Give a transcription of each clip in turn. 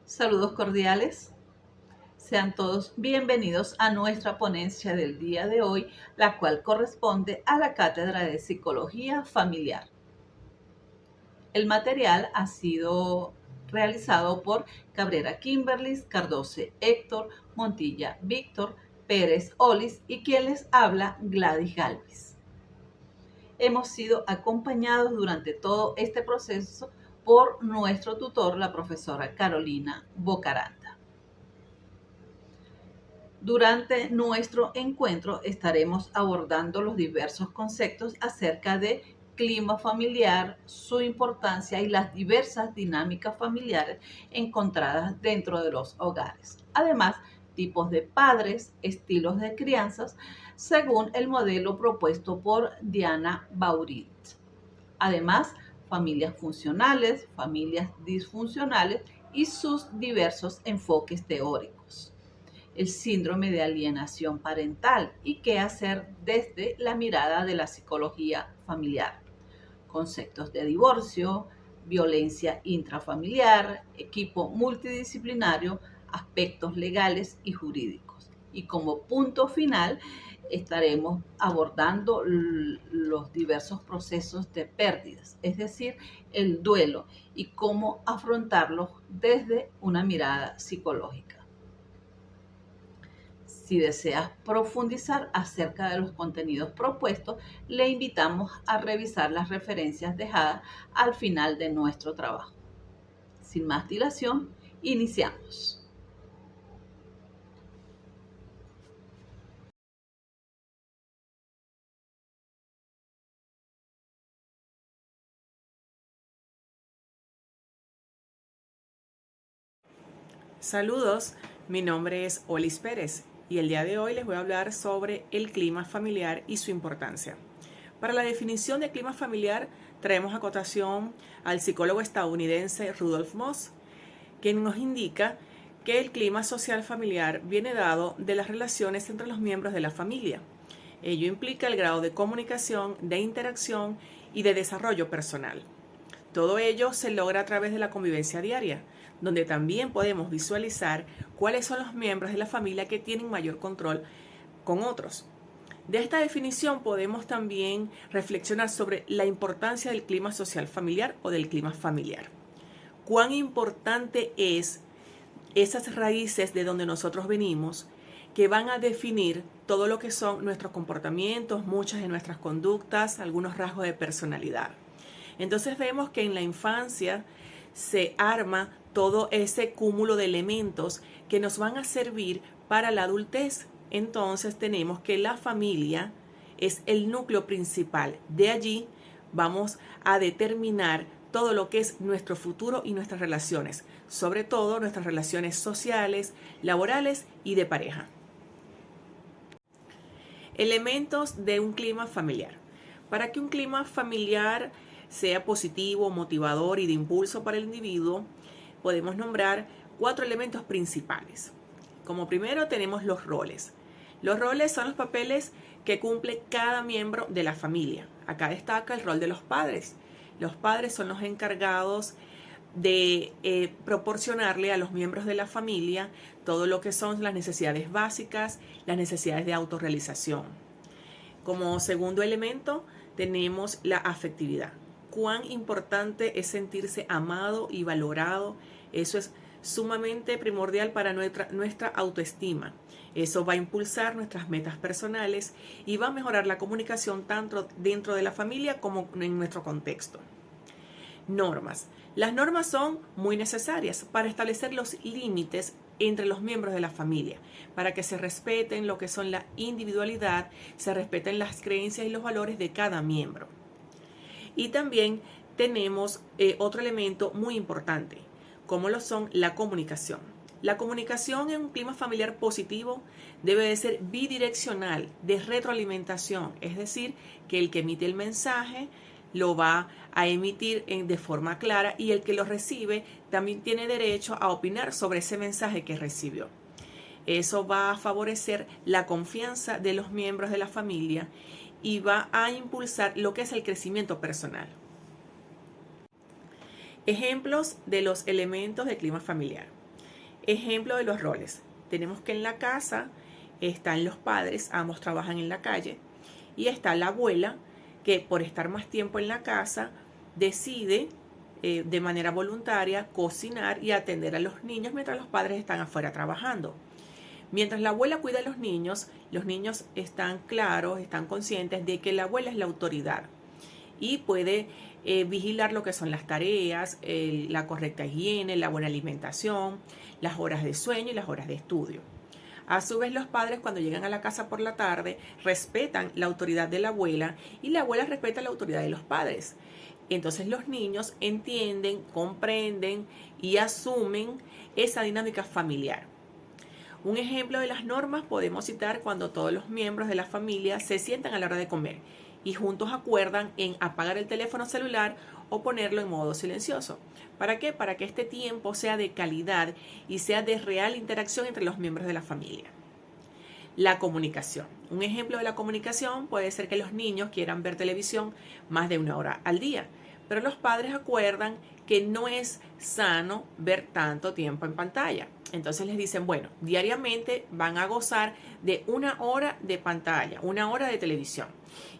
Saludos cordiales. Sean todos bienvenidos a nuestra ponencia del día de hoy, la cual corresponde a la Cátedra de Psicología Familiar. El material ha sido realizado por Cabrera Kimberly, Cardoce Héctor, Montilla Víctor, Pérez Olis y quien les habla, Gladys Galvis. Hemos sido acompañados durante todo este proceso por nuestro tutor, la profesora Carolina Bocaranda. Durante nuestro encuentro estaremos abordando los diversos conceptos acerca de clima familiar, su importancia y las diversas dinámicas familiares encontradas dentro de los hogares. Además, tipos de padres, estilos de crianzas, según el modelo propuesto por Diana Baurit. Además, familias funcionales, familias disfuncionales y sus diversos enfoques teóricos. El síndrome de alienación parental y qué hacer desde la mirada de la psicología familiar. Conceptos de divorcio, violencia intrafamiliar, equipo multidisciplinario, aspectos legales y jurídicos. Y como punto final estaremos abordando los diversos procesos de pérdidas, es decir, el duelo y cómo afrontarlos desde una mirada psicológica. Si deseas profundizar acerca de los contenidos propuestos, le invitamos a revisar las referencias dejadas al final de nuestro trabajo. Sin más dilación, iniciamos. Saludos, mi nombre es Olis Pérez y el día de hoy les voy a hablar sobre el clima familiar y su importancia. Para la definición de clima familiar traemos a cotación al psicólogo estadounidense Rudolf Moss, quien nos indica que el clima social familiar viene dado de las relaciones entre los miembros de la familia. Ello implica el grado de comunicación, de interacción y de desarrollo personal. Todo ello se logra a través de la convivencia diaria, donde también podemos visualizar cuáles son los miembros de la familia que tienen mayor control con otros. De esta definición podemos también reflexionar sobre la importancia del clima social familiar o del clima familiar. Cuán importante es esas raíces de donde nosotros venimos que van a definir todo lo que son nuestros comportamientos, muchas de nuestras conductas, algunos rasgos de personalidad. Entonces vemos que en la infancia se arma todo ese cúmulo de elementos que nos van a servir para la adultez. Entonces tenemos que la familia es el núcleo principal. De allí vamos a determinar todo lo que es nuestro futuro y nuestras relaciones, sobre todo nuestras relaciones sociales, laborales y de pareja. Elementos de un clima familiar. Para que un clima familiar sea positivo, motivador y de impulso para el individuo, podemos nombrar 4 elementos principales. Como primero tenemos los roles. Los roles son los papeles que cumple cada miembro de la familia. Acá destaca el rol de los padres. Los padres son los encargados de proporcionarle a los miembros de la familia todo lo que son las necesidades básicas, las necesidades de autorrealización. Como segundo elemento tenemos la afectividad. Cuán importante es sentirse amado y valorado. Eso es sumamente primordial para nuestra autoestima. Eso va a impulsar nuestras metas personales y va a mejorar la comunicación tanto dentro de la familia como en nuestro contexto. Normas. Las normas son muy necesarias para establecer los límites entre los miembros de la familia, para que se respeten lo que son la individualidad, se respeten las creencias y los valores de cada miembro. Y también tenemos otro elemento muy importante, como lo son la comunicación. La comunicación en un clima familiar positivo debe de ser bidireccional, de retroalimentación, es decir, que el que emite el mensaje lo va a emitir de forma clara y el que lo recibe también tiene derecho a opinar sobre ese mensaje que recibió. Eso va a favorecer la confianza de los miembros de la familia y va a impulsar lo que es el crecimiento personal. Ejemplos de los elementos del clima familiar. Ejemplo de los roles. Tenemos que en la casa están los padres, ambos trabajan en la calle, y está la abuela, que por estar más tiempo en la casa decide de manera voluntaria cocinar y atender a los niños mientras los padres están afuera trabajando. Mientras la abuela cuida a los niños están claros, están conscientes de que la abuela es la autoridad y puede vigilar lo que son las tareas, la correcta higiene, la buena alimentación, las horas de sueño y las horas de estudio. A su vez, los padres, cuando llegan a la casa por la tarde, respetan la autoridad de la abuela y la abuela respeta la autoridad de los padres. Entonces los niños entienden, comprenden y asumen esa dinámica familiar. Un ejemplo de las normas podemos citar cuando todos los miembros de la familia se sientan a la hora de comer y juntos acuerdan en apagar el teléfono celular o ponerlo en modo silencioso. ¿Para qué? Para que este tiempo sea de calidad y sea de real interacción entre los miembros de la familia. La comunicación. Un ejemplo de la comunicación puede ser que los niños quieran ver televisión más de 1 hora al día, pero los padres acuerdan que no es sano ver tanto tiempo en pantalla. Entonces les dicen, bueno, diariamente van a gozar de 1 hora de pantalla, 1 hora de televisión.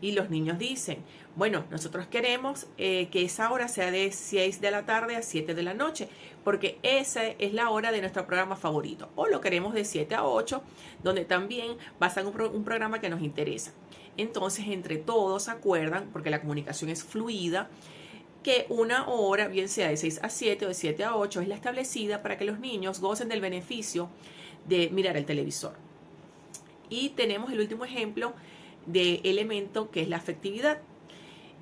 Y los niños dicen, bueno, nosotros queremos que esa hora sea de 6 de la tarde a 7 de la noche, porque esa es la hora de nuestro programa favorito. O lo queremos de 7 a 8, donde también va a ser un programa que nos interesa. Entonces, entre todos acuerdan, porque la comunicación es fluida, que 1 hora, bien sea de 6 a 7 o de 7 a 8, es la establecida para que los niños gocen del beneficio de mirar el televisor. Y tenemos el último ejemplo de elemento, que es la afectividad.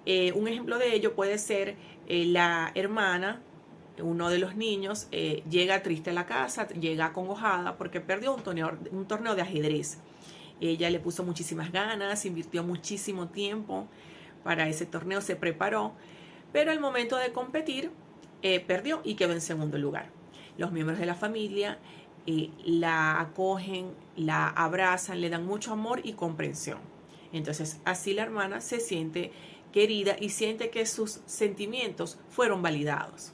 Un ejemplo de ello puede ser la hermana, uno de los niños, llega triste a la casa, llega acongojada porque perdió un torneo de ajedrez. Ella le puso muchísimas ganas, invirtió muchísimo tiempo para ese torneo, se preparó, pero al momento de competir perdió y quedó en segundo lugar. Los miembros de la familia la acogen, la abrazan, le dan mucho amor y comprensión. Entonces así la hermana se siente querida y siente que sus sentimientos fueron validados.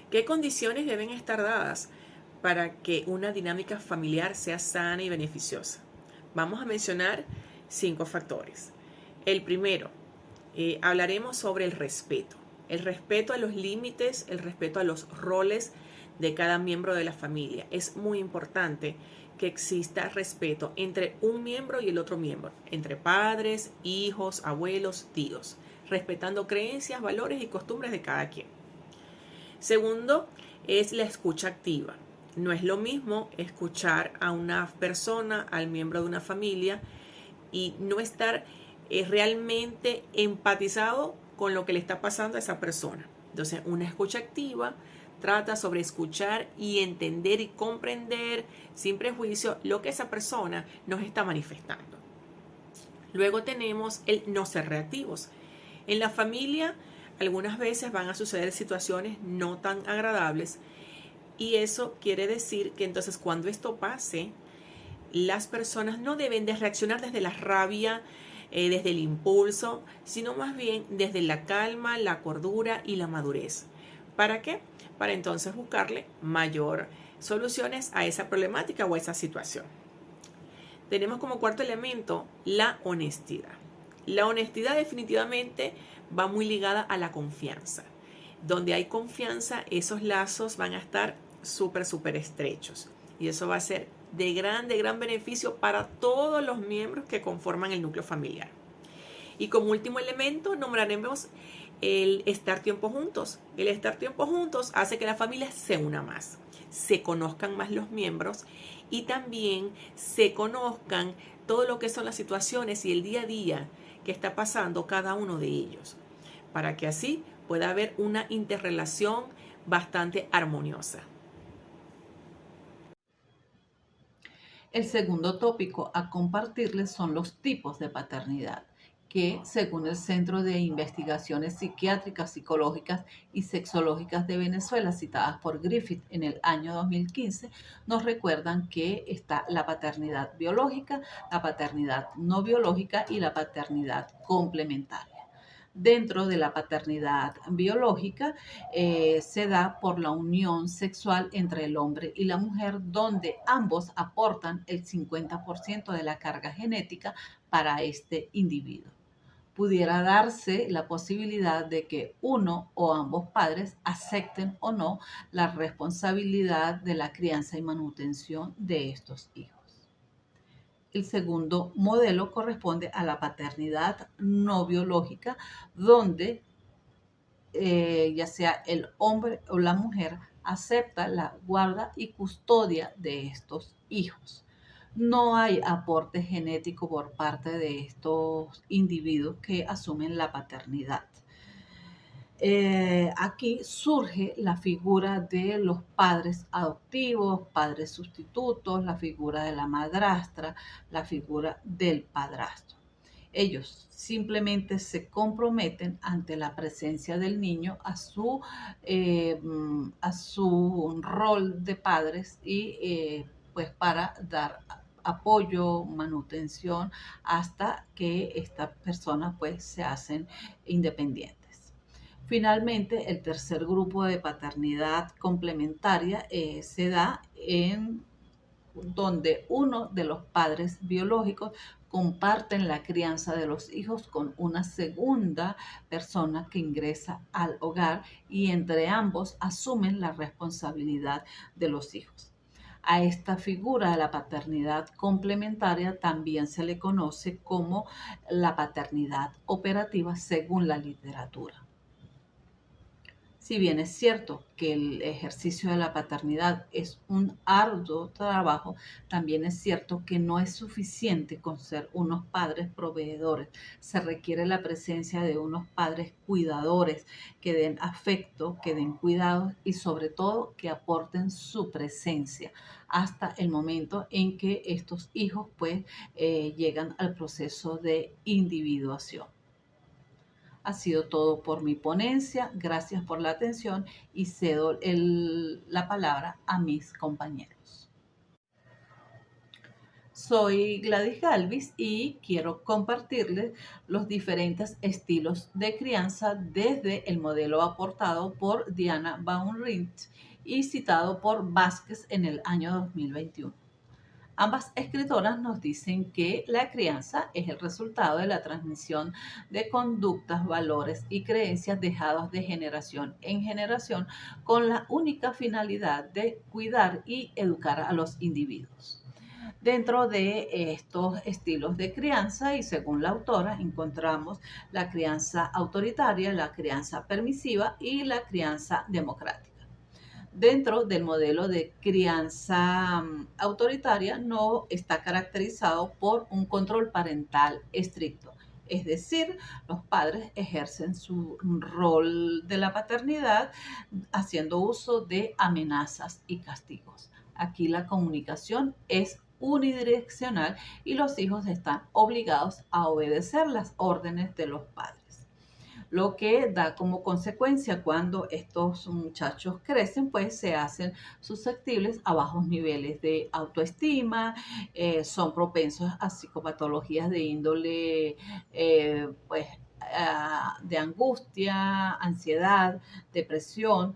¿Qué condiciones deben estar dadas para que una dinámica familiar sea sana y beneficiosa? Vamos a mencionar 5 factores. El primero, hablaremos sobre el respeto a los límites, el respeto a los roles de cada miembro de la familia. Es muy importante que exista respeto entre un miembro y el otro miembro, entre padres, hijos, abuelos, tíos, respetando creencias, valores y costumbres de cada quien. Segundo, es la escucha activa. No es lo mismo escuchar a una persona, al miembro de una familia, y no estar realmente empatizado con lo que le está pasando a esa persona. Entonces, una escucha activa trata sobre escuchar y entender y comprender sin prejuicio lo que esa persona nos está manifestando. Luego tenemos el no ser reactivos. En la familia algunas veces van a suceder situaciones no tan agradables y eso quiere decir que entonces cuando esto pase, las personas no deben de reaccionar desde la rabia, desde el impulso, sino más bien desde la calma, la cordura y la madurez. ¿Para qué? Para entonces buscarle mayor soluciones a esa problemática o a esa situación. Tenemos como cuarto elemento la honestidad. La honestidad definitivamente va muy ligada a la confianza. Donde hay confianza, esos lazos van a estar súper estrechos. Y eso va a ser de gran beneficio para todos los miembros que conforman el núcleo familiar. Y como último elemento nombraremos el estar tiempo juntos. El estar tiempo juntos hace que la familia se una más, se conozcan más los miembros y también se conozcan todo lo que son las situaciones y el día a día que está pasando cada uno de ellos, para que así pueda haber una interrelación bastante armoniosa. El segundo tópico a compartirles son los tipos de paternidad, que según el Centro de Investigaciones Psiquiátricas, Psicológicas y Sexológicas de Venezuela, citadas por Griffith en el año 2015, nos recuerdan que está la paternidad biológica, la paternidad no biológica y la paternidad complementaria. Dentro de la paternidad biológica se da por la unión sexual entre el hombre y la mujer, donde ambos aportan el 50% de la carga genética para este individuo. Pudiera darse la posibilidad de que uno o ambos padres acepten o no la responsabilidad de la crianza y manutención de estos hijos. El segundo modelo corresponde a la paternidad no biológica, donde ya sea el hombre o la mujer acepta la guarda y custodia de estos hijos. No hay aporte genético por parte de estos individuos que asumen la paternidad. Aquí surge la figura de los padres adoptivos, padres sustitutos, la figura de la madrastra, la figura del padrastro. Ellos simplemente se comprometen ante la presencia del niño a su rol de padres y pues para dar apoyo, manutención, hasta que estas personas pues se hacen independientes. Finalmente, el tercer grupo de paternidad complementaria se da en donde uno de los padres biológicos comparten la crianza de los hijos con una segunda persona que ingresa al hogar y entre ambos asumen la responsabilidad de los hijos. A esta figura de la paternidad complementaria también se le conoce como la paternidad operativa según la literatura. Si bien es cierto que el ejercicio de la paternidad es un arduo trabajo, también es cierto que no es suficiente con ser unos padres proveedores. Se requiere la presencia de unos padres cuidadores que den afecto, que den cuidado y sobre todo que aporten su presencia hasta el momento en que estos hijos pues llegan al proceso de individuación. Ha sido todo por mi ponencia. Gracias por la atención y cedo la palabra a mis compañeros. Soy Gladys Galvis y quiero compartirles los diferentes estilos de crianza desde el modelo aportado por Diana Baumricht y citado por Vázquez en el año 2021. Ambas escritoras nos dicen que la crianza es el resultado de la transmisión de conductas, valores y creencias dejados de generación en generación con la única finalidad de cuidar y educar a los individuos. Dentro de estos estilos de crianza y según la autora encontramos la crianza autoritaria, la crianza permisiva y la crianza democrática. Dentro del modelo de crianza autoritaria no está caracterizado por un control parental estricto. Es decir, los padres ejercen su rol de la paternidad haciendo uso de amenazas y castigos. Aquí la comunicación es unidireccional y los hijos están obligados a obedecer las órdenes de los padres, lo que da como consecuencia cuando estos muchachos crecen, pues se hacen susceptibles a bajos niveles de autoestima, son propensos a psicopatologías de índole, pues, de angustia, ansiedad, depresión.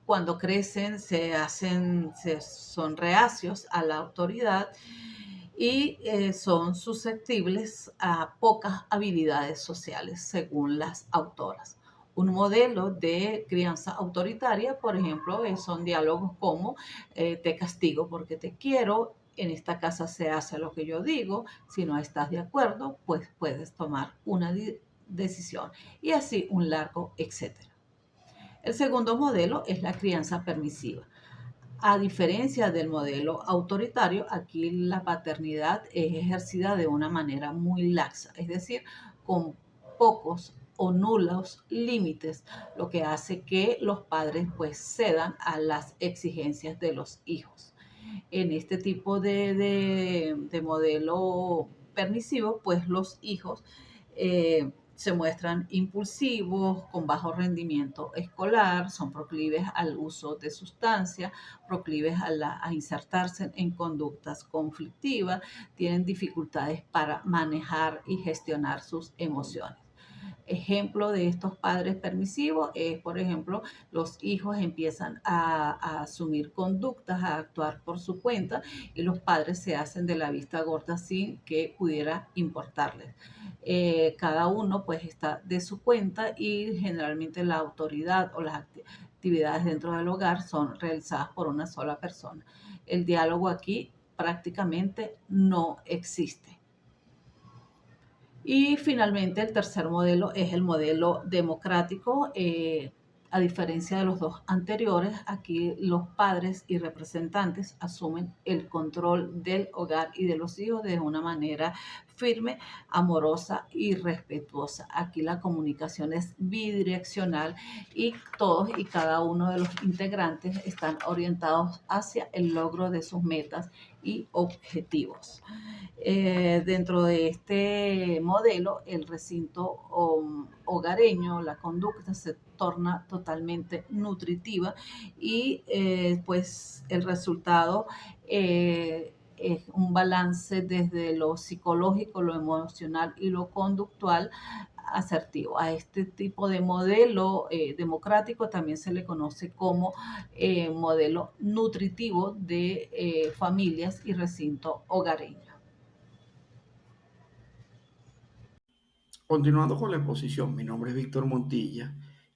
Cuando crecen son reacios a la autoridad y son susceptibles a pocas habilidades sociales, según las autoras. Un modelo de crianza autoritaria, por ejemplo, son diálogos como te castigo porque te quiero, en esta casa se hace lo que yo digo, si no estás de acuerdo, pues puedes tomar una decisión y así un largo etcétera. El segundo modelo es la crianza permisiva. A diferencia del modelo autoritario, aquí la paternidad es ejercida de una manera muy laxa, es decir, con pocos o nulos límites, lo que hace que los padres pues cedan a las exigencias de los hijos. En este tipo de modelo permisivo, pues los hijos Se muestran impulsivos, con bajo rendimiento escolar, son proclives al uso de sustancias, proclives a insertarse en conductas conflictivas, tienen dificultades para manejar y gestionar sus emociones. Ejemplo de estos padres permisivos es, por ejemplo, los hijos empiezan a asumir conductas, a actuar por su cuenta y los padres se hacen de la vista gorda sin que pudiera importarles. Cada uno pues está de su cuenta y generalmente la autoridad o las actividades dentro del hogar son realizadas por una sola persona. El diálogo aquí prácticamente no existe. Y finalmente el tercer modelo es el modelo democrático. A diferencia de los dos anteriores, aquí los padres y representantes asumen el control del hogar y de los hijos de una manera firme, amorosa y respetuosa. Aquí la comunicación es bidireccional y todos y cada uno de los integrantes están orientados hacia el logro de sus metas y objetivos. Dentro de este modelo, el recinto hogareño, la conducta se torna totalmente nutritiva y pues el resultado es un balance desde lo psicológico, lo emocional y lo conductual asertivo. A este tipo de modelo democrático también se le conoce como modelo nutritivo de familias y recinto hogareño. Continuando con la exposición, mi nombre es Víctor Montilla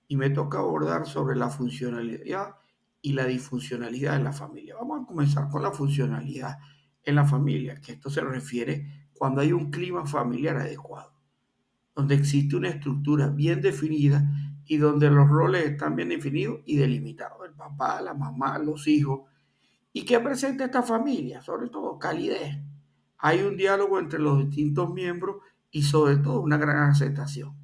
y me toca abordar sobre la funcionalidad y la disfuncionalidad en la familia. Vamos a comenzar con la funcionalidad en la familia, que esto se refiere cuando hay un clima familiar adecuado, donde existe una estructura bien definida y donde los roles están bien definidos y delimitados, el papá, la mamá, los hijos. ¿Y qué presenta esta familia? Sobre todo calidez. Hay un diálogo entre los distintos miembros y sobre todo una gran aceptación,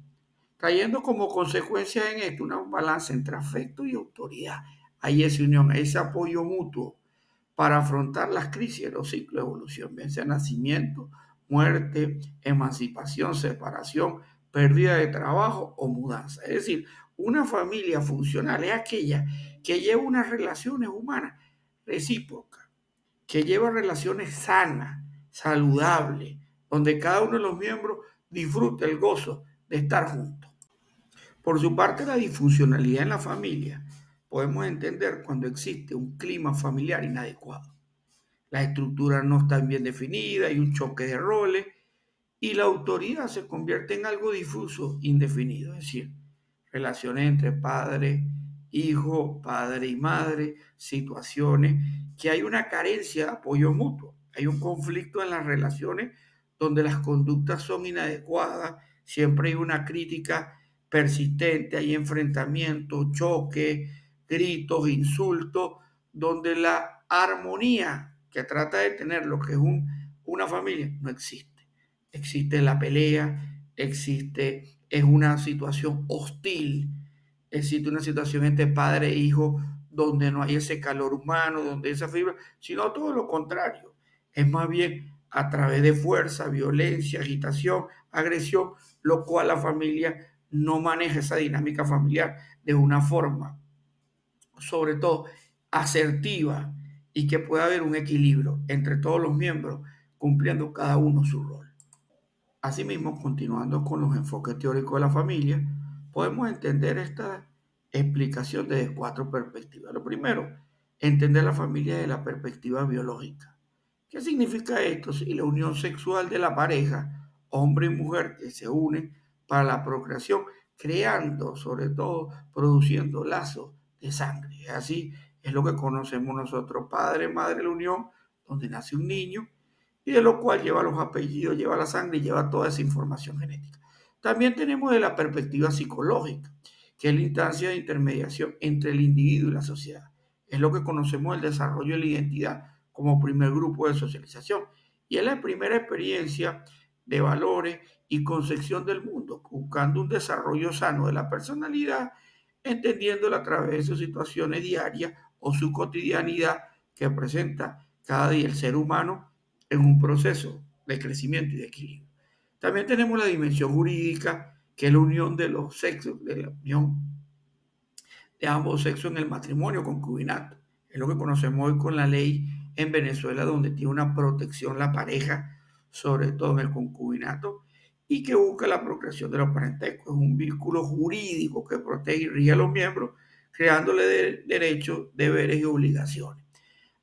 trayendo como consecuencia en esto un balance entre afecto y autoridad. Hay esa unión, ese apoyo mutuo para afrontar las crisis de los ciclos de evolución, bien sea nacimiento, muerte, emancipación, separación, pérdida de trabajo o mudanza. Es decir, una familia funcional es aquella que lleva unas relaciones humanas recíprocas, que lleva relaciones sanas, saludables, donde cada uno de los miembros disfruta el gozo de estar juntos. Por su parte, la disfuncionalidad en la familia podemos entender cuando existe un clima familiar inadecuado. Las estructuras no están bien definidas, hay un choque de roles y la autoridad se convierte en algo difuso, indefinido, es decir, relaciones entre padre, hijo, padre y madre, situaciones que hay una carencia de apoyo mutuo, hay un conflicto en las relaciones donde las conductas son inadecuadas, siempre hay una crítica persistente, hay enfrentamientos, choques, gritos, insultos, donde la armonía que trata de tener lo que es una familia no existe. Existe la pelea, es una situación hostil, existe una situación entre padre e hijo donde no hay ese calor humano, donde esa fibra, sino todo lo contrario. Es más bien a través de fuerza, violencia, agitación, agresión, lo cual la familia no maneja esa dinámica familiar de una forma, sobre todo, asertiva y que pueda haber un equilibrio entre todos los miembros cumpliendo cada uno su rol. Asimismo, continuando con los enfoques teóricos de la familia, podemos entender esta explicación desde cuatro perspectivas. Lo primero, entender la familia desde la perspectiva biológica. ¿Qué significa esto? Si la unión sexual de la pareja, hombre y mujer, que se unen para la procreación, creando, sobre todo, produciendo lazos de sangre. Así es lo que conocemos nosotros, padre, madre, la unión, donde nace un niño y de lo cual lleva los apellidos, lleva la sangre y lleva toda esa información genética. También tenemos de la perspectiva psicológica, que es la instancia de intermediación entre el individuo y la sociedad. Es lo que conocemos el desarrollo de la identidad como primer grupo de socialización. Y es la primera experiencia de valores y concepción del mundo, buscando un desarrollo sano de la personalidad, entendiéndola a través de sus situaciones diarias o su cotidianidad que presenta cada día el ser humano en un proceso de crecimiento y de equilibrio. También tenemos la dimensión jurídica, que es la unión de los sexos, de la unión de ambos sexos en el matrimonio, concubinato. Es lo que conocemos hoy con la ley en Venezuela, donde tiene una protección la pareja, sobre todo en el concubinato, y que busca la procreación de los parentescos. Es un vínculo jurídico que protege y rige a los miembros, creándole derechos, deberes y obligaciones.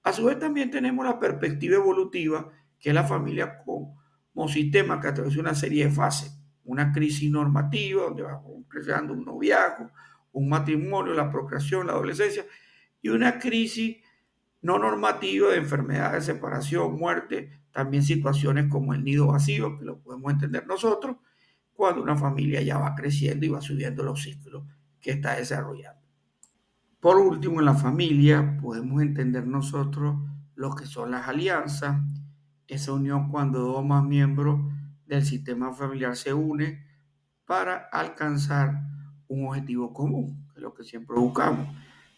A su vez también tenemos la perspectiva evolutiva, que es la familia como sistema que atraviesa una serie de fases. Una crisis normativa, donde va creando un noviazgo, un matrimonio, la procreación, la adolescencia, y una crisis no normativa de enfermedades, separación, muerte, también situaciones como el nido vacío, que lo podemos entender nosotros, cuando una familia ya va creciendo y va subiendo los ciclos que está desarrollando. Por último, en la familia podemos entender nosotros lo que son las alianzas, esa unión cuando dos o más miembros del sistema familiar se unen para alcanzar un objetivo común, que es lo que siempre buscamos.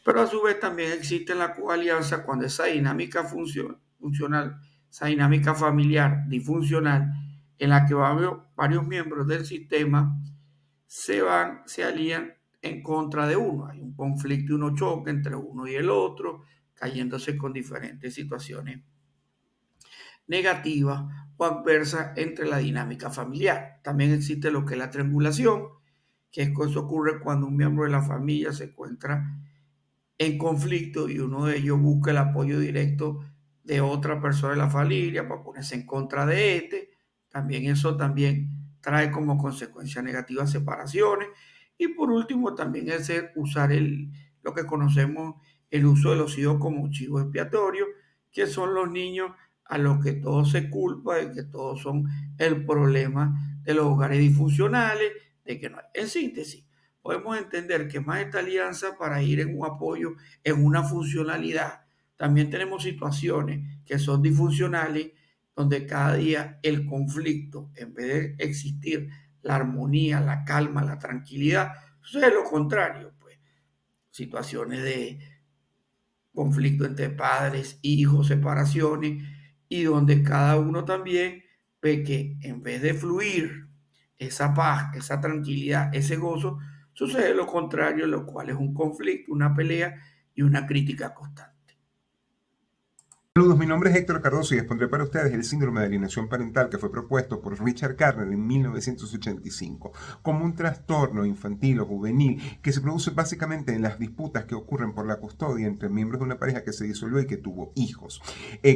Pero a su vez también existe la coalianza cuando esa dinámica funcional, esa dinámica familiar disfuncional, en la que varios miembros del sistema se alían en contra de uno. Hay un conflicto y uno choque entre uno y el otro, cayéndose con diferentes situaciones negativas o adversas entre la dinámica familiar. También existe lo que es la triangulación, que eso ocurre cuando un miembro de la familia se encuentra en conflicto y uno de ellos busca el apoyo directo de otra persona de la familia para ponerse en contra de este. También eso también trae como consecuencia negativa separaciones. Y por último también es usar lo que conocemos el uso de los hijos como chivo expiatorio, que son los niños a los que todo se culpa, de que todos son el problema de los hogares disfuncionales, de que no hay. En síntesis, podemos entender que más esta alianza para ir en un apoyo, en una funcionalidad. También tenemos situaciones que son disfuncionales, donde cada día el conflicto, en vez de existir la armonía, la calma, la tranquilidad, sucede lo contrario, pues situaciones de conflicto entre padres, hijos, separaciones, y donde cada uno también ve que en vez de fluir esa paz, esa tranquilidad, ese gozo, sucede lo contrario, lo cual es un conflicto, una pelea y una crítica constante. Saludos, mi nombre es Héctor Cardoso y expondré para ustedes el síndrome de alienación parental que fue propuesto por Richard Carner en 1985 como un trastorno infantil o juvenil que se produce básicamente en las disputas que ocurren por la custodia entre miembros de una pareja que se disolvió y que tuvo hijos.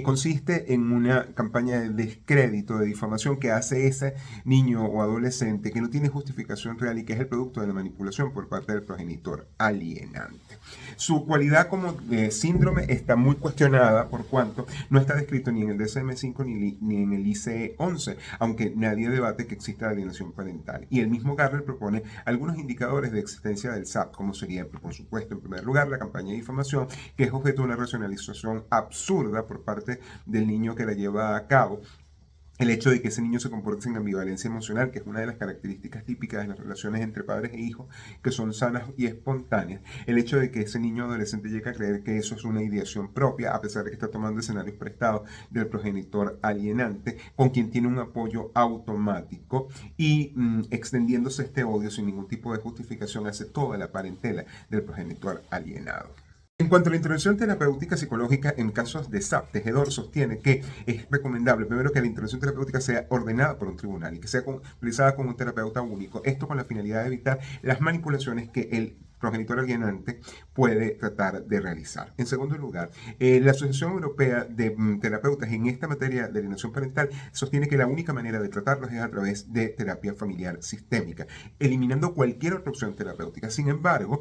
Consiste en una campaña de descrédito, de difamación que hace ese niño o adolescente que no tiene justificación real y que es el producto de la manipulación por parte del progenitor alienante. Su cualidad como síndrome está muy cuestionada por cuanto no está descrito ni en el DSM-5 ni en el ICE-11, aunque nadie debate que exista alienación parental. Y el mismo Garner propone algunos indicadores de existencia del SAP, como sería, por supuesto, en primer lugar, la campaña de difamación, que es objeto de una racionalización absurda por parte del niño que la lleva a cabo. El hecho de que ese niño se comporte sin ambivalencia emocional, que es una de las características típicas de las relaciones entre padres e hijos, que son sanas y espontáneas. El hecho de que ese niño adolescente llegue a creer que eso es una ideación propia, a pesar de que está tomando escenarios prestados del progenitor alienante, con quien tiene un apoyo automático y extendiéndose este odio sin ningún tipo de justificación hacia toda la parentela del progenitor alienado. En cuanto a la intervención terapéutica psicológica en casos de SAP, Tejedor sostiene que es recomendable primero que la intervención terapéutica sea ordenada por un tribunal y que sea realizada con un terapeuta único, esto con la finalidad de evitar las manipulaciones que el progenitor alienante puede tratar de realizar. En segundo lugar, la Asociación Europea de Terapeutas en esta materia de alienación parental sostiene que la única manera de tratarlos es a través de terapia familiar sistémica, eliminando cualquier otra opción terapéutica. Sin embargo,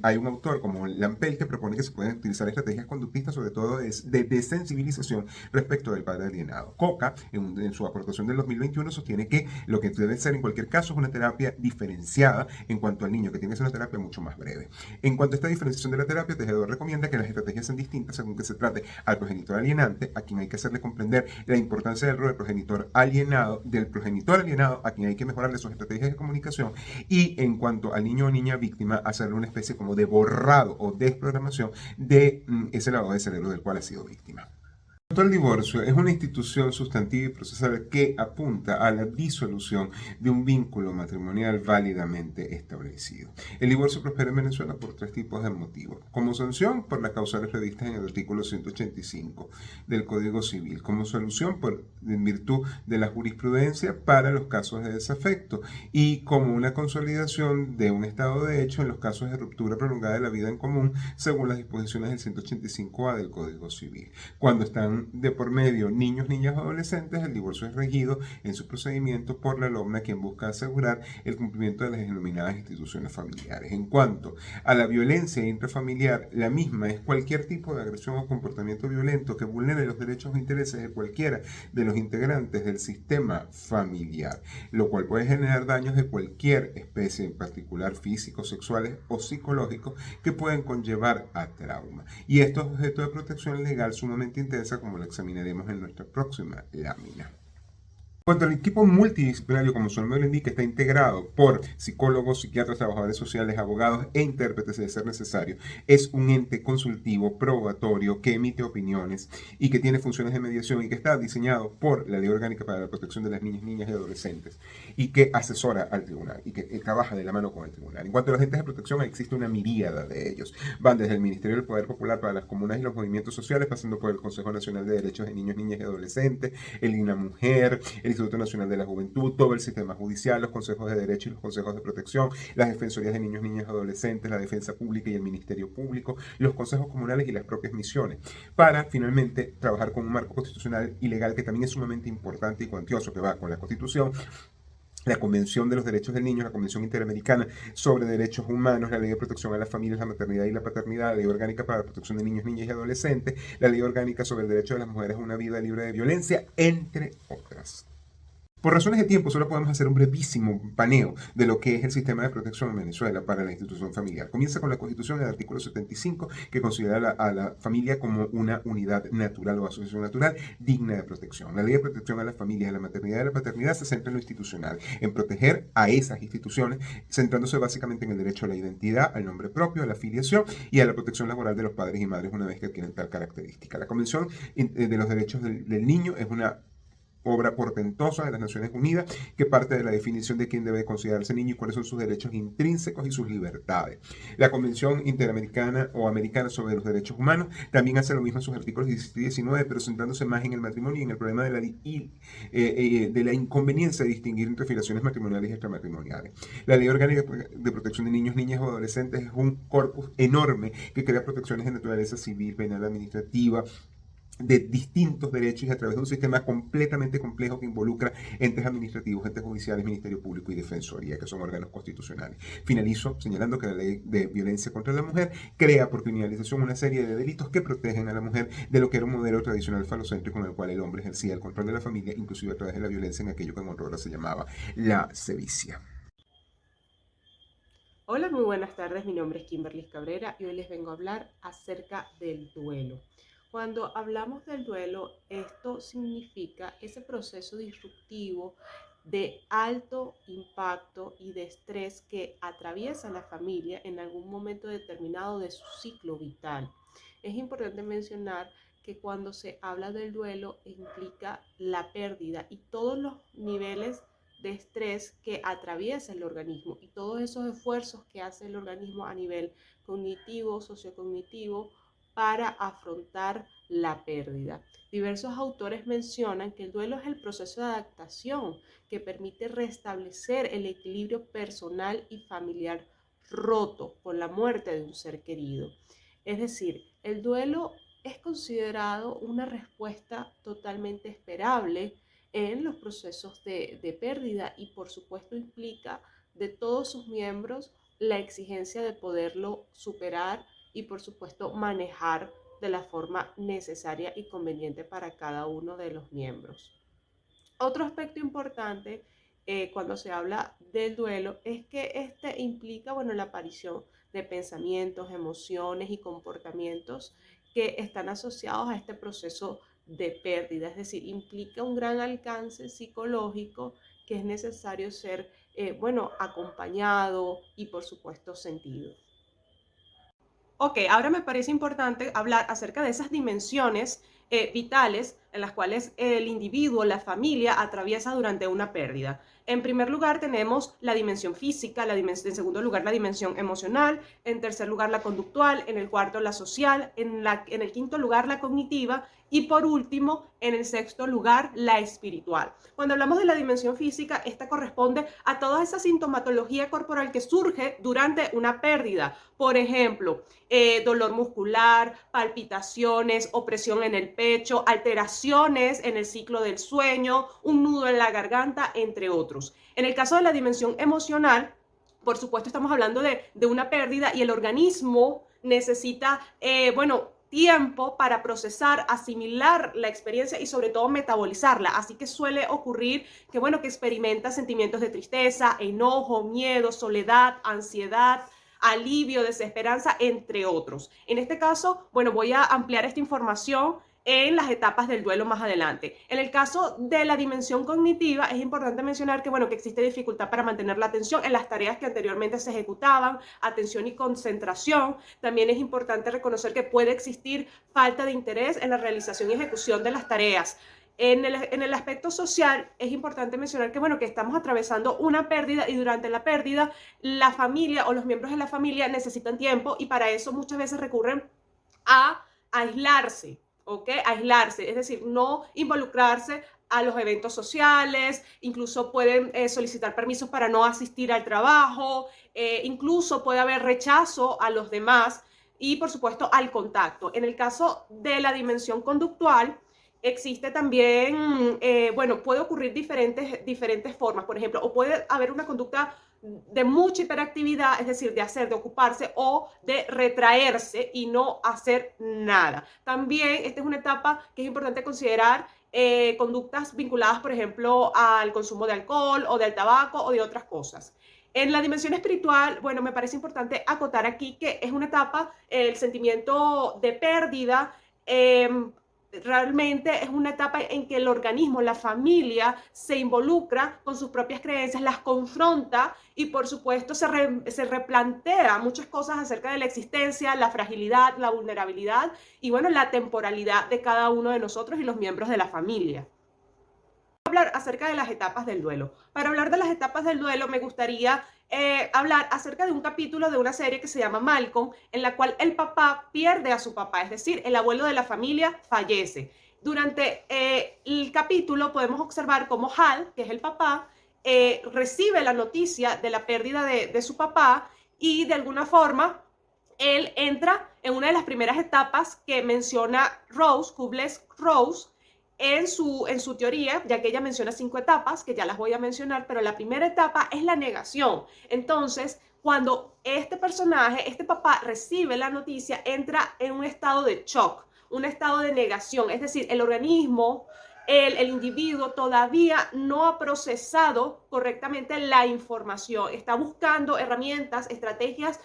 hay un autor como Lampel que propone que se pueden utilizar estrategias conductistas, sobre todo de desensibilización respecto del padre alienado. Coca, en su aportación del 2021, sostiene que lo que debe ser en cualquier caso es una terapia diferenciada en cuanto al niño, que tiene que ser una terapia mucho más breve. En cuanto a esta diferenciación de la terapia, Tejedor recomienda que las estrategias sean distintas según que se trate al progenitor alienante, a quien hay que hacerle comprender la importancia del rol del progenitor alienado, a quien hay que mejorarle sus estrategias de comunicación, y en cuanto al niño o niña víctima, hacerle una especie como de borrado o desprogramación de ese lavado de cerebro del cual ha sido víctima. El divorcio es una institución sustantiva y procesal que apunta a la disolución de un vínculo matrimonial válidamente establecido. El divorcio prospera en Venezuela por tres tipos de motivos. Como sanción, por las causales previstas en el artículo 185 del Código Civil. Como solución, en virtud de la jurisprudencia para los casos de desafecto. Y como una consolidación de un estado de hecho en los casos de ruptura prolongada de la vida en común, según las disposiciones del 185A del Código Civil. Cuando están de por medio niños, niñas o adolescentes, el divorcio es regido en su procedimiento por la LOMNA, quien busca asegurar el cumplimiento de las denominadas instituciones familiares. En cuanto a la violencia intrafamiliar, la misma es cualquier tipo de agresión o comportamiento violento que vulnere los derechos o intereses de cualquiera de los integrantes del sistema familiar, lo cual puede generar daños de cualquier especie, en particular físicos, sexuales o psicológicos, que pueden conllevar a trauma. Y esto es objeto de protección legal sumamente intensa, como lo examinaremos en nuestra próxima lámina. En cuanto al equipo multidisciplinario, como su nombre lo indica, está integrado por psicólogos, psiquiatras, trabajadores sociales, abogados e intérpretes de ser necesario. Es un ente consultivo, probatorio, que emite opiniones y que tiene funciones de mediación y que está diseñado por la Ley Orgánica para la Protección de las Niñas, Niñas y Adolescentes y que asesora al tribunal y que trabaja de la mano con el tribunal. En cuanto a los entes de protección, existe una miríada de ellos. Van desde el Ministerio del Poder Popular para las comunas y los movimientos sociales, pasando por el Consejo Nacional de Derechos de Niños, Niñas y Adolescentes, el INAMUJER, el Instituto Nacional de la Juventud, todo el sistema judicial, los consejos de derecho y los consejos de protección, las defensorías de niños, niñas y adolescentes, la defensa pública y el Ministerio Público, los consejos comunales y las propias misiones, para finalmente trabajar con un marco constitucional y legal que también es sumamente importante y cuantioso, que va con la Constitución, la Convención de los Derechos del Niño, la Convención Interamericana sobre Derechos Humanos, la Ley de Protección a las Familias, la Maternidad y la Paternidad, la Ley Orgánica para la Protección de Niños, Niñas y Adolescentes, la Ley Orgánica sobre el Derecho de las Mujeres a una Vida Libre de Violencia, entre otras. Por razones de tiempo, solo podemos hacer un brevísimo paneo de lo que es el sistema de protección en Venezuela para la institución familiar. Comienza con la Constitución, el artículo 75, que considera a la familia como una unidad natural o asociación natural digna de protección. La Ley de Protección a las Familias, a la Maternidad y la Paternidad se centra en lo institucional, en proteger a esas instituciones, centrándose básicamente en el derecho a la identidad, al nombre propio, a la afiliación y a la protección laboral de los padres y madres una vez que adquieren tal característica. La Convención de los Derechos del Niño es una obra portentosa de las Naciones Unidas que parte de la definición de quién debe considerarse niño y cuáles son sus derechos intrínsecos y sus libertades. La Convención Interamericana o Americana sobre los Derechos Humanos también hace lo mismo en sus artículos 17 y 19, pero centrándose más en el matrimonio y en el problema de la inconveniencia de distinguir entre filiaciones matrimoniales y extramatrimoniales. La Ley Orgánica de Protección de Niños, Niñas o Adolescentes es un corpus enorme que crea protecciones de naturaleza civil, penal, administrativa, de distintos derechos y a través de un sistema completamente complejo que involucra entes administrativos, entes judiciales, Ministerio Público y Defensoría, que son órganos constitucionales. Finalizo señalando que la Ley de Violencia contra la Mujer crea por criminalización una serie de delitos que protegen a la mujer de lo que era un modelo tradicional falocéntrico en el cual el hombre ejercía el control de la familia, inclusive a través de la violencia en aquello que en honor se llamaba la sevicia. Hola, muy buenas tardes. Mi nombre es Kimberly Cabrera y hoy les vengo a hablar acerca del duelo. Cuando hablamos del duelo, esto significa ese proceso disruptivo de alto impacto y de estrés que atraviesa la familia en algún momento determinado de su ciclo vital. Es importante mencionar que cuando se habla del duelo implica la pérdida y todos los niveles de estrés que atraviesa el organismo y todos esos esfuerzos que hace el organismo a nivel cognitivo, sociocognitivo, para afrontar la pérdida. Diversos autores mencionan que el duelo es el proceso de adaptación que permite restablecer el equilibrio personal y familiar roto por la muerte de un ser querido. Es decir, el duelo es considerado una respuesta totalmente esperable en los procesos de pérdida y por supuesto implica de todos sus miembros la exigencia de poderlo superar y por supuesto manejar de la forma necesaria y conveniente para cada uno de los miembros. Otro aspecto importante cuando se habla del duelo es que este implica, bueno, la aparición de pensamientos, emociones y comportamientos que están asociados a este proceso de pérdida, es decir, implica un gran alcance psicológico que es necesario ser, bueno, acompañado y por supuesto sentido. Ok, ahora me parece importante hablar acerca de esas dimensiones vitales en las cuales el individuo, la familia, atraviesa durante una pérdida. En primer lugar tenemos la dimensión física, en segundo lugar la dimensión emocional, en tercer lugar la conductual, en el cuarto la social, en el quinto lugar la cognitiva y por último, en el sexto lugar, la espiritual. Cuando hablamos de la dimensión física, esta corresponde a toda esa sintomatología corporal que surge durante una pérdida. Por ejemplo, dolor muscular, palpitaciones, opresión en el pecho, alteraciones en el ciclo del sueño, un nudo en la garganta, entre otros. En el caso de la dimensión emocional, por supuesto estamos hablando de una pérdida y el organismo necesita, tiempo para procesar, asimilar la experiencia y sobre todo metabolizarla. Así que suele ocurrir que experimenta sentimientos de tristeza, enojo, miedo, soledad, ansiedad, alivio, desesperanza, entre otros. En este caso, voy a ampliar esta información en las etapas del duelo más adelante. En el caso de la dimensión cognitiva, es importante mencionar que existe dificultad para mantener la atención en las tareas que anteriormente se ejecutaban, atención y concentración. También es importante reconocer que puede existir falta de interés en la realización y ejecución de las tareas. En el aspecto social es importante mencionar que estamos atravesando una pérdida y durante la pérdida la familia o los miembros de la familia necesitan tiempo y para eso muchas veces recurren a aislarse, ¿ok? Aislarse, es decir, no involucrarse a los eventos sociales, incluso pueden solicitar permisos para no asistir al trabajo, incluso puede haber rechazo a los demás y por supuesto al contacto. En el caso de la dimensión conductual, existe también, puede ocurrir diferentes formas, por ejemplo, o puede haber una conducta de mucha hiperactividad, es decir, de hacer, de ocuparse o de retraerse y no hacer nada. También esta es una etapa que es importante considerar conductas vinculadas, por ejemplo, al consumo de alcohol o del tabaco o de otras cosas. En la dimensión espiritual, me parece importante acotar aquí que es una etapa, el sentimiento de pérdida, realmente es una etapa en que el organismo, la familia, se involucra con sus propias creencias, las confronta y por supuesto se replantea muchas cosas acerca de la existencia, la fragilidad, la vulnerabilidad y la temporalidad de cada uno de nosotros y los miembros de la familia. Hablar acerca de las etapas del duelo. Para hablar de las etapas del duelo me gustaría hablar acerca de un capítulo de una serie que se llama Malcolm, en la cual el papá pierde a su papá, es decir, el abuelo de la familia fallece. Durante el capítulo podemos observar cómo Hal, que es el papá, recibe la noticia de la pérdida de su papá y de alguna forma él entra en una de las primeras etapas que menciona Rose, Kubler-Ross, en su teoría, ya que ella menciona 5 etapas, que ya las voy a mencionar, pero la primera etapa es la negación. Entonces, cuando este personaje, este papá, recibe la noticia, entra en un estado de shock, un estado de negación, es decir, el organismo, el individuo todavía no ha procesado correctamente la información, está buscando herramientas, estrategias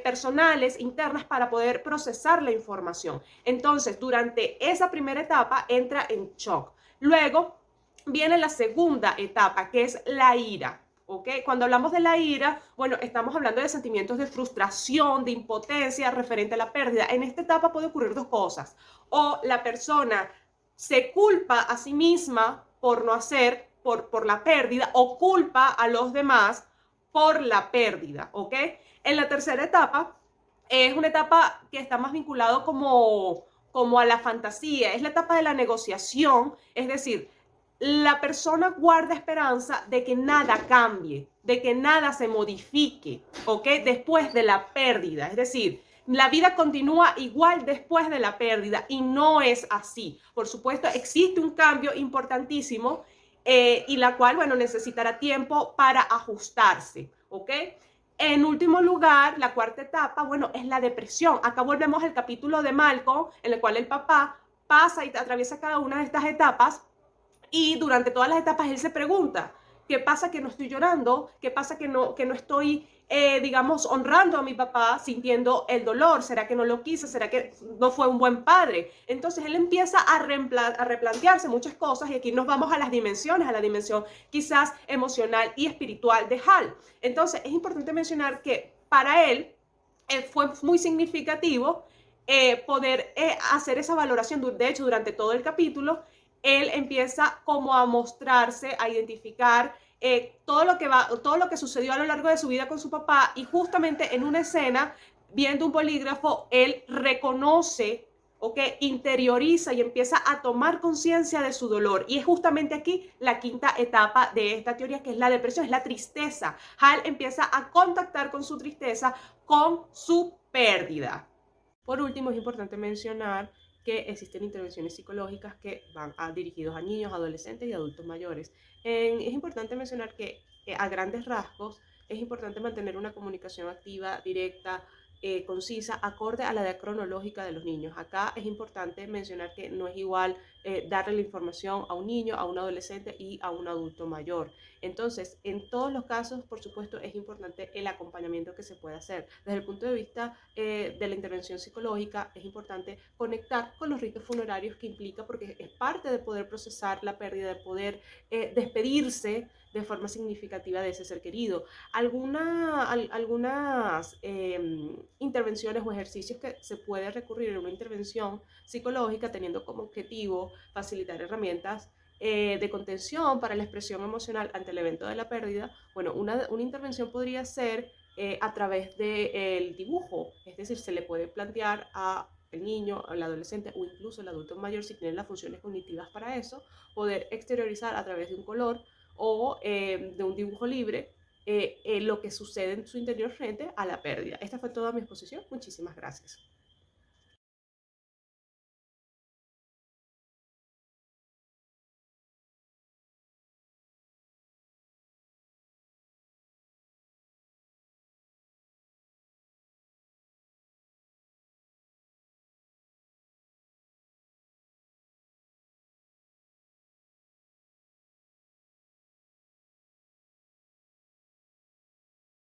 personales, internas para poder procesar la información. Entonces, durante esa primera etapa entra en shock. Luego viene la segunda etapa, que es la ira. ¿Okay? Cuando hablamos de la ira, estamos hablando de sentimientos de frustración, de impotencia referente a la pérdida. En esta etapa puede ocurrir 2 cosas. O la persona se culpa a sí misma por no hacer, por la pérdida, o culpa a los demás por la pérdida, ¿ok? En la tercera etapa, es una etapa que está más vinculado como a la fantasía, es la etapa de la negociación, es decir, la persona guarda esperanza de que nada cambie, de que nada se modifique, ¿ok? Después de la pérdida, es decir, la vida continúa igual después de la pérdida y no es así. Por supuesto, existe un cambio importantísimo y la cual, necesitará tiempo para ajustarse, ¿ok? En último lugar, la cuarta etapa, es la depresión. Acá volvemos al capítulo de Malcolm, en el cual el papá pasa y atraviesa cada una de estas etapas y durante todas las etapas él se pregunta, ¿qué pasa que no estoy llorando? ¿Qué pasa que no estoy, honrando a mi papá sintiendo el dolor? ¿Será que no lo quise? ¿Será que no fue un buen padre? Entonces él empieza a replantearse muchas cosas y aquí nos vamos a las dimensiones, a la dimensión quizás emocional y espiritual de Hal. Entonces es importante mencionar que para él fue muy significativo poder hacer esa valoración. De hecho, durante todo el capítulo, él empieza como a mostrarse, a identificar todo lo que sucedió a lo largo de su vida con su papá, y justamente en una escena, viendo un polígrafo, él reconoce o que interioriza y empieza a tomar conciencia de su dolor. Y es justamente aquí la quinta etapa de esta teoría, que es la depresión, es la tristeza. Hal empieza a contactar con su tristeza, con su pérdida. Por último, es importante mencionar que existen intervenciones psicológicas que van dirigidos a niños, adolescentes y adultos mayores. Es importante mencionar que a grandes rasgos es importante mantener una comunicación activa, directa, concisa, acorde a la edad cronológica de los niños. Acá es importante mencionar que no es igual darle la información a un niño, a un adolescente y a un adulto mayor. Entonces, en todos los casos, por supuesto, es importante el acompañamiento que se puede hacer. Desde el punto de vista de la intervención psicológica, es importante conectar con los ritos funerarios que implica, porque es parte de poder procesar la pérdida, de poder despedirse de forma significativa de ese ser querido. Algunas intervenciones o ejercicios que se puede recurrir en una intervención psicológica, teniendo como objetivo facilitar herramientas de contención para la expresión emocional ante el evento de la pérdida. Bueno, una intervención podría ser a través del dibujo, es decir, se le puede plantear a el niño, al adolescente o incluso el adulto mayor, si tienen las funciones cognitivas para eso, poder exteriorizar a través de un color o de un dibujo libre lo que sucede en su interior frente a la pérdida. Esta fue toda mi exposición. Muchísimas gracias.